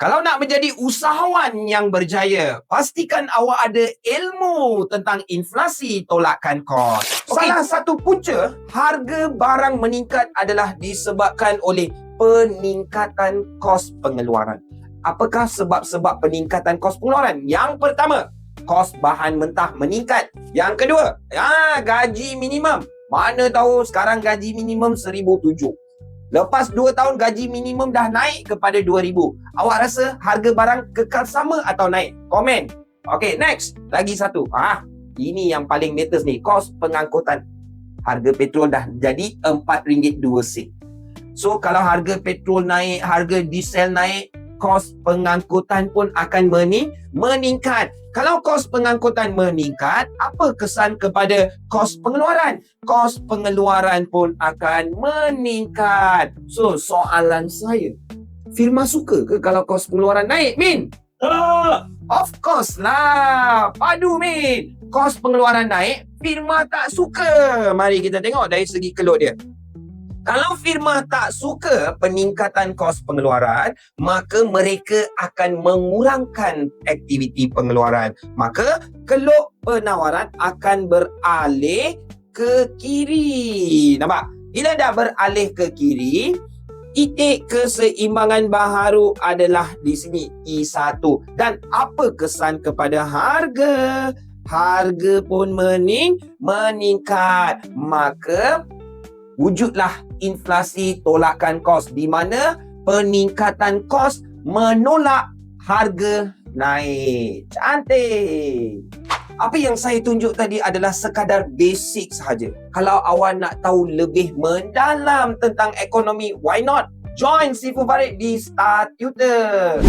Kalau nak menjadi usahawan yang berjaya, pastikan awak ada ilmu tentang inflasi tolakan kos. Salah satu punca harga barang meningkat adalah disebabkan oleh peningkatan kos pengeluaran. Apakah sebab-sebab peningkatan kos pengeluaran? Yang pertama, kos bahan mentah meningkat. Yang kedua, gaji minimum. Mana tahu sekarang gaji minimum 1,007. Lepas 2 tahun gaji minimum dah naik kepada 2,000. Awak rasa harga barang kekal sama atau naik? Komen. Okay, next. Lagi satu. Ini yang paling latest ni. Kos pengangkutan. Harga petrol dah jadi RM4.2. So, kalau harga petrol naik, harga diesel naik, kos pengangkutan pun akan meningkat. Kalau kos pengangkutan meningkat, apa kesan kepada kos pengeluaran? Kos pengeluaran pun akan meningkat. So, soalan saya, firma suka ke kalau kos pengeluaran naik, Min? Of course lah. Padu, Min. Kos pengeluaran naik, firma tak suka. Mari kita tengok dari segi keluk dia. Kalau firma tak suka peningkatan kos pengeluaran, maka mereka akan mengurangkan aktiviti pengeluaran. Maka keluk penawaran akan beralih ke kiri. Nampak? Bila dah beralih ke kiri, titik keseimbangan baharu adalah di sini, I1. Dan apa kesan kepada harga? Harga pun meningkat. Maka wujudlah inflasi tolakan kos di mana peningkatan kos menolak harga naik. Cantik. Apa yang saya tunjuk tadi adalah sekadar basic sahaja. Kalau awak nak tahu lebih mendalam tentang ekonomi, why not join Sifu Farid di Star Tutor.